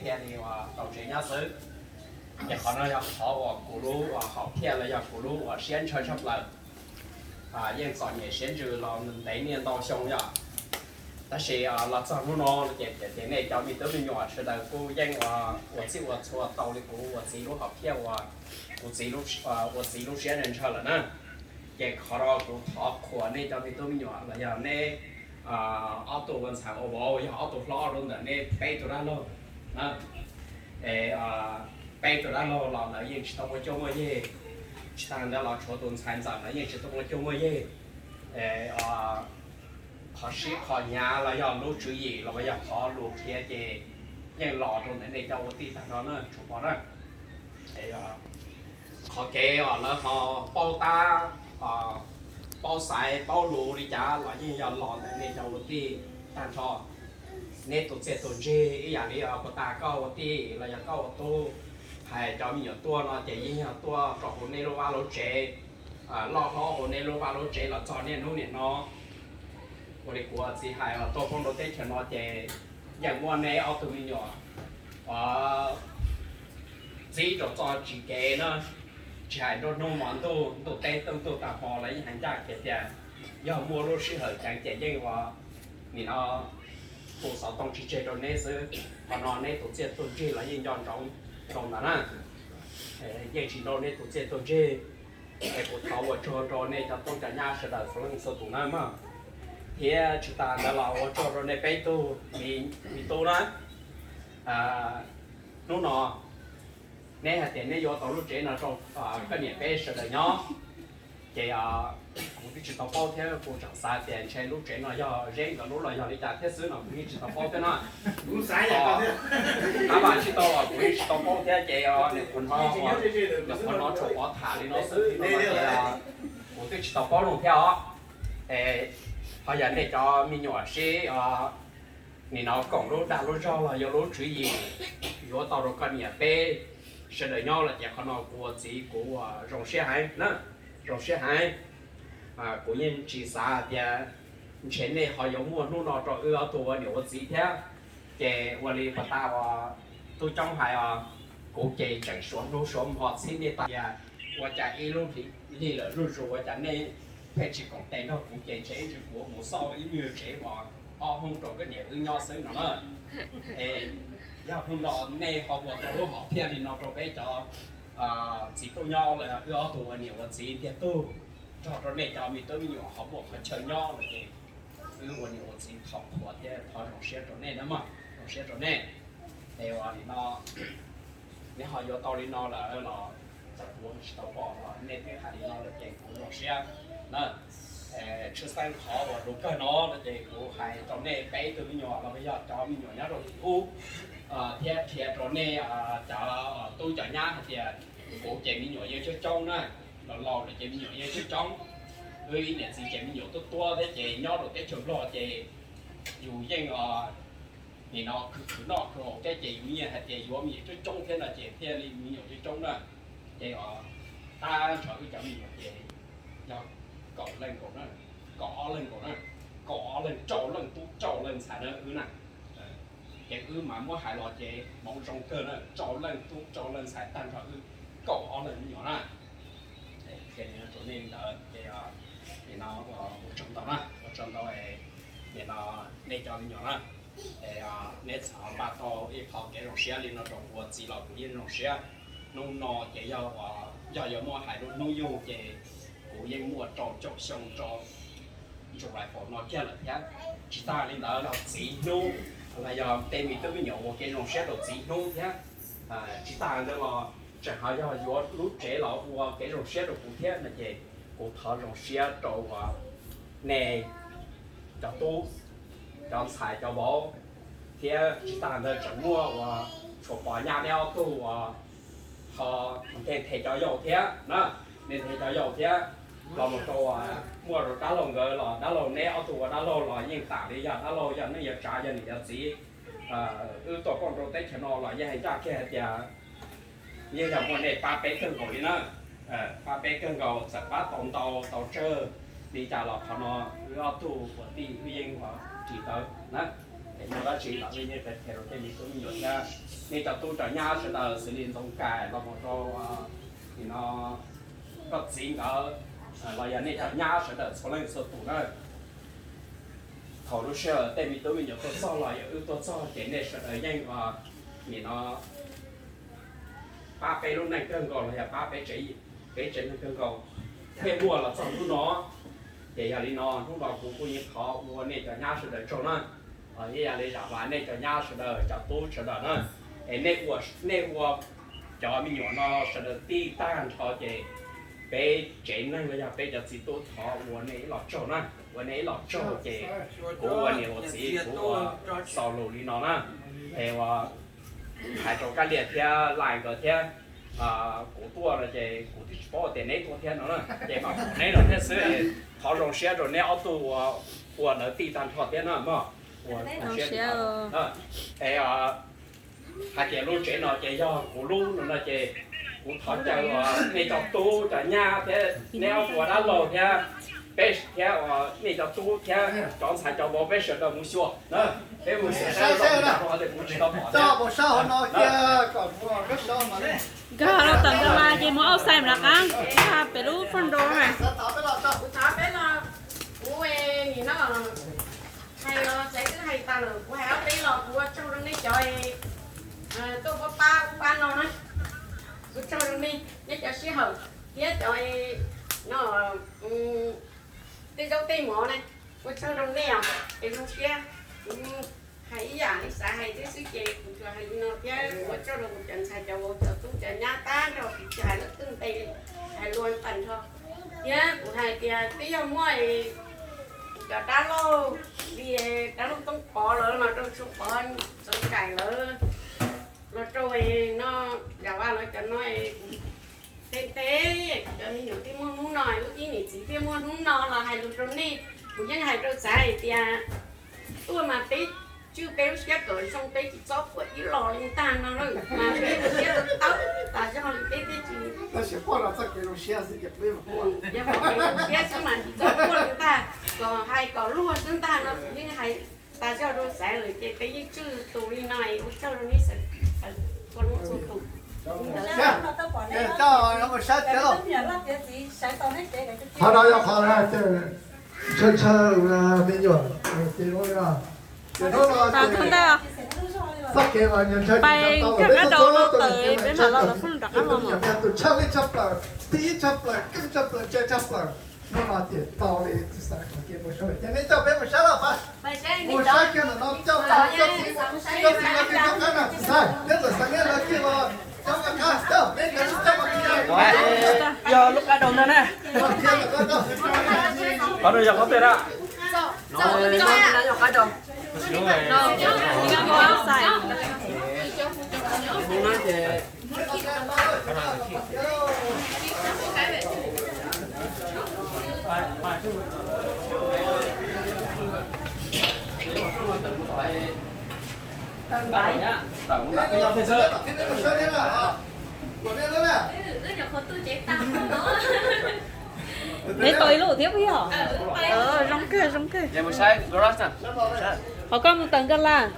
天的话到这样子，也可能要好我咕噜好天了要咕噜我先车上来，因早年先就老来年到乡呀。但是老早路呢，点那叫米都没用吃的，古因我自我错到的古我自路好骗我自路先人车了呢，也考到古好苦那叫米都没用了呀那奥多文才我要奥多老人的那背着那路啊，背着那路老了也知道我叫么耶，知道那老车顿参战了也知道我叫么耶，họ sĩ họ nhà là do lúa chữ gì là bây giờ họ lúa kia thì nhưng lò trong này cho tí thằng đó nữa chụp vào đó thì họ kê là họ bao ta bao xài bao lúa đi chả là như giờ lò này cho tí thằng cho nên tụi sẽ tụi gì ý dạng đi có ta có tí là giờ có tu hay cho mình tua nó chỉ như tua cho hôm nay lúa vào lúa chế lo hôm nay lúa vào lúa chế là cho nên nó我哋估只係多方到啲全我哋人我呢我對面咗，自己做自己呢，只係都弄完都帶都打破了，一行家嘅啲，要摸路適合講嘅因話，你啊多少東西接到呢是，可能呢都接都接了，應該種的啦，也知道呢都接都接，個頭我做呢就都在家食的，可能是都那嘛。thì chúng ta đã là ở chỗ này bây tu mình tu đó lúc nào nên là tiền này vô tàu lúc trên là trong cái niệm bây giờ là nhỏ thì cũng biết chúng ta bao theo cũng chẳng sai tiền trên lúc trên là do riêng cái lúc là do đi trả thế xứ nào cũng biết chúng ta bao theo nó cũng sai vậy các bạn chúng ta cũng biết chúng ta bao theo thì để còn nó chụp nó thả đi nó xứ thì nó cũng biết chúng ta bao luôn theo họ dẫn để cho mình nhỏ xe mình nó cổng lúa đào lúa cho là do lúa chữ gì do tàu rồi con nhà bé sẽ đợi nhau là chỉ con nào của gì của rồng xe hay nữa rồng xe hay của nhân chỉ xã thì trên này họ giống mua lúc nào cho ưa tuổi nhiều gì thế cáiวันนี้bắt đầu tôi trong hai của chị chẳng xuống lúa xuống họ xin đi tại nhà và chạy lúa thì đi là lúa rồi chạy này phải chỉ còn tiền thôi cũng chế chế chỉ của một sau ý như chế mà họ không trộn cái niệm nhau xứ nó nữa, giờ hôm đó này họ vừa trộn họ theo thì nó trộn cái cho chỉ tôi nhau là ưa tụ nhiều là chỉ tiền tu cho này cho mình tôi nhiều họ buộc phải chờ nhau là gì ưa nhiều chỉ học của thì họ trộn xe trộn này nữa mà trộn xe trộn này thì nó nếu họ vô tàu đi nó là muốn tàu bỏ nên cái hải nó là chuyện của trộn xe nó trước sang khó và đúng cái nó là để của hai trong này bé từ nhỏ là bây giờ cho mình nhỏ nhất rồi u thiệt trong này cho tôi cho nhá thì của chị mình nhỏ yêu trong này là lò để chị mình nhỏ yêu trong người này thì chị mình nhỏ tôi đấy chị nhỏ được cái trường lò chị dù dân thì nó cứ nó rồi cái chị như là chị dù mình yêu trong thế là chị theo đi mình nhỏ trong đó chị ta cho cái chồng mình nhỏ chị cọ lên cổ nó cọ lên trâu lên xài nó ư nè cái ư mà mua hải lò chế mong trong cơ nó trâu lên xài tan cho ư cọ lên nhỏ nè cái này nó trở nên đỡ thì nó trong đó thì nó nên cho nhỏ nè thì nên sao ba to ít họ cái rồng xe lên nó trong của chỉ là cái rồng xe nó cái do mua hải nó yêu cái của dân mua cho xong cho lại phòng nó kia là thế chỉ ta lên đó là chỉ nô là do tên mình tôi mới nhổ một cái rồng xe đầu chỉ nô thế chỉ ta đó là chẳng hạn do lúc trẻ là của cái rồng xe đầu cũng thế là gì của thợ rồng xe đầu nè cho tu cho xài cho bố thế chỉ ta là chẳng mua và cho bỏ nhà đeo tu họ thầy cho dầu thế đó nên thầy cho dầu thế là một câu mua rồi đá lồng gờ là đá lồng nè ở tù đá lồng là những tảng đi ra đá lồng giờ nó giờ trả giờ này giờ gì tổ con đồ tết cho nó là như hay ra kia thì như là một này ba bé cân gội nữa ba bé cân gội sạch bát tàu trơ đi trả là nó ở tù của đi yên và chỉ tới đó thì nó đã chỉ là như thế thì rồi thì mình cũng nhận ra nên cho tôi cho nhà sẽ là xử lý trong cái nó một số thì nó có chính ở là giờ nên cho nhà sẽ là số lượng số tụ nữa thầu lúc xưa tại vì tôi mình có so lại yếu tố so cái này sẽ là nhanh và thì nó ba cái lúc này cân còn là ba cái chỉ nó cân còn thế mua là xong lúc đó để giờ đi nó lúc đó cũng như họ mua này cho nhà sẽ là cho nó ở đây là giả bán này cho nhà sẽ là cho tôi sẽ là nó này của cho mình nhỏ nó sẽ là đi tan cho cái chế này bây giờ bây giờ chỉ tôi thọ của này là cho nó của này là cho cái của này của chỉ của sau lù đi nó nè thì hai chỗ cái liệt theo lại cái theo của tôi là cái củaที่bỏ tiền này tôi theo nó nè cái mà này là theo sự thọ rong xe rồi này ở của nó đi tan thọ theo nó mà của xe thì hai cái lúa chế nó chế do của lúa nó là chế của thọ cho này cho tu cho nhà thế neo của đã lò thế bé thế này cho tu thế chọn sai cho bố bé sợ đâu muốn xua đó bé muốn xua sao đó họ để muốn cho bỏ cho bộ sao nó kia còn rất sao mà đấy cái nó tận cái là gì mà áo xanh là cá ha bé lú phân đồ này tháo bé là của em thì nó hay sẽ cứ hay ta là của áo bé là của trong đó này trời tôi có ba nó đấy của trong đó này nhất cho xí hở nhất cho nó cái dấu tay mỏ này của trong đó này cái dấu kia hay giả hay xã hay cái sự chế của cho hay nó kia của trong đó của chân sai cho bộ cho tôi cho nhà ta rồi thì hay nó tương tay hay luôn phần thôi nhá của hai kia tí giờ mỗi cho đá lô vì đá lô không có lớn mà trong số có trong cày lớn nó trôi nó giả qua nó cho nó thế cho nên những cái muốn nói lúc gì chỉ cái muốn nói là hai lúc trong này cũng như hai trong trái thì tôi mà tí chưa béo sẽ cởi xong tí chỉ chóp của cái lò lên tan nó rồi mà cái một cái tóc tại sao tí chỉ nó sẽ qua là tất cái xe sẽ kịp với mà giờ phải cái chứ mà chỉ chóp của người ta còn hai còn luôn chúng ta nó nhưng hai ta cho đôi sẽ rồi cái chữ tù đi này cho nó đi sẽ còn một số tù cho nó một sát cho họ nói họ là chơi mình nhở thì thôi là thì nó ta thân đây sắp kia mà nhận chơi bay cái đầu nó tới bên mà nó phân đặt nó mà tụi chấp đi chấp là tí chấp là kim chấp là chơi chấp là nó là tiền tao đi sẽ không kia một số thì nên cho bé một sát là phải một sát kia là nó chấp là chấp thì nó kia nó cái nào sai nhất là sáng nay là kia mà chấp là cái chấp bên cái chấp là kia giờ lúc ra đầu nữa nè có được giờ có tiền ạ rồi nó cho cái đồng đúng rồi đi ngang qua áo xanh nó thì bài nhá tổng là cái nhau thế giới để tôi lũ tiếp với họ rong kê giờ một sai garage nè họ có một tầng cái là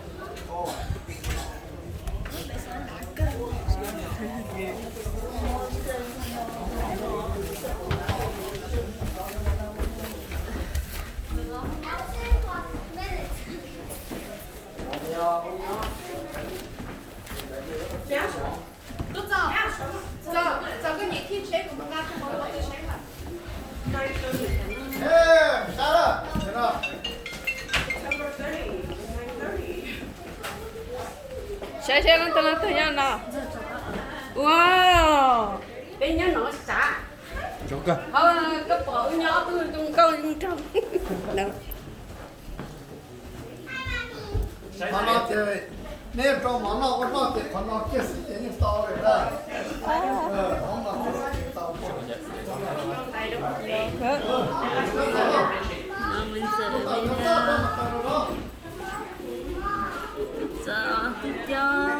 cái gì khi chế của chúng ta không có cái chế là sao đó thế nào xe nó tới nhau nào wow cái nhớ nó xả chỗ cơ cái bộ nhớ tôi câu trong đâu họ nói thì nên trong món nó có nói thì họ nói kia sự kiện như tao rồi đó không là cái tao mình sợ tiếp cho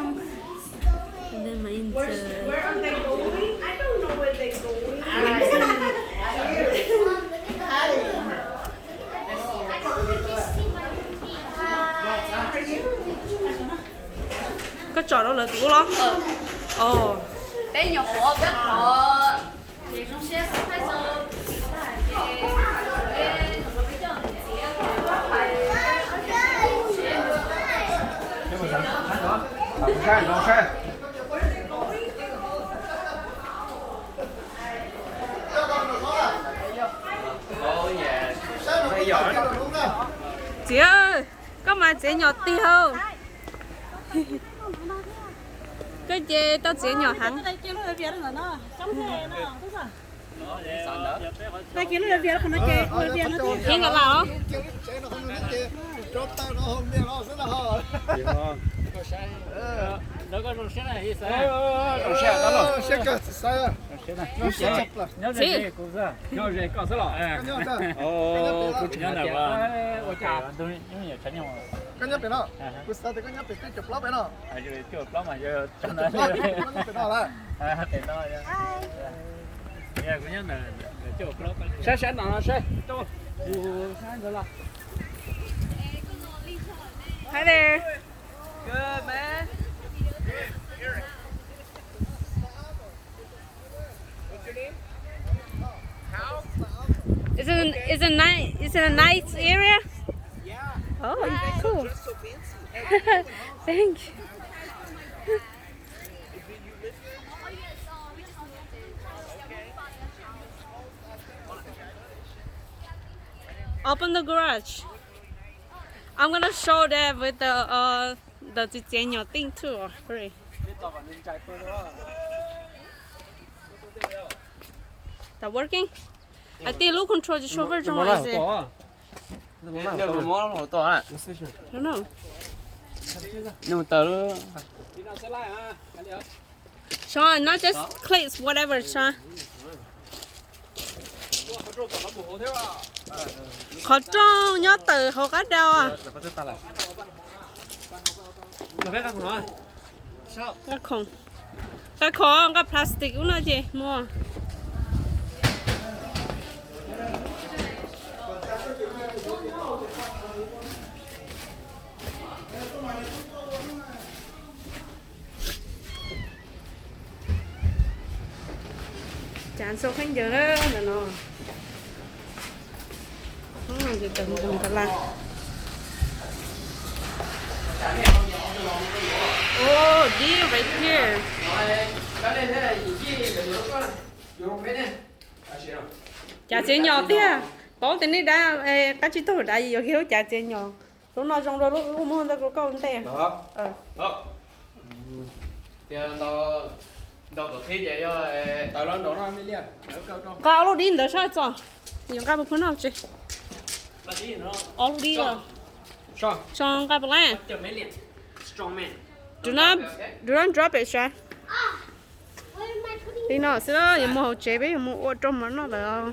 nên mình sợ where are they going? I don't know where they're going. cái trò đó là đủ lo ồ Đấy nhiều phố rất khó để trong xe phải sơ Không sai, không sai. Ôi dạ. Bây giờ chị ơi có mà chị nhỏ tiêu cái gì tao chị nhỏ hắn đây kia nó là việc rồi nó trong xe nó tức là đây kia nó là việc không nó kê nó việc nó thiên cả lão nó có rồng xe này hay sao? Rồng xe đó rồi. Xe cơ xe. Nó xe chập là. Nhớ gì cũng sao? Nhớ gì có sao rồi? Ồ, cũng nhớ được rồi. Ôi chà, tôi nhớ nhiều chán nhau. Cái nhấp bên đó. Cứ sao thì cái nhấp bên cái chụp lót bên đó. Rồi chụp lót mà giờ chân nó. Bên đó là. Bên đó. Dạ, cũng nhớ là chụp lót. Xe nào xe. Đâu. Sai rồi là. Hi there Good man. is it a nice area oh cool thank you open the garage. I'm gonna show that with the Daniel thing too. Hurry. That working? I think look control the chauffeur trong này gì? Nếu mà món nó to à? I don't know. Nhưng mà tớ Sean, not just clicks, whatever, Sean. Khó trông nhớ từ hồ cá đâu à? Cái khổng. Cái khổng cái plastic cũng là gì? Mua. Chán sâu khánh giờ đó là nó. Thì từng thật là. Oh, dear, right here. Chả chế nhỏ thế. Có tên này đã các chị tôi đã giờ kêu chả chế nhỏ. Lúc nào trong đó lúc mua ra có câu thế. Đó. Đó. Tiền đâu có thế vậy cho tao lên đó nó mới liền. Có lúc đi nữa sao cho? Những cái bữa nào chứ? Lúc đi rồi. Strong. Trong cái bữa này. Strong man. Do not drop it, Sha. Đi nó sẽ là những màu chế với những màu trong mà nó là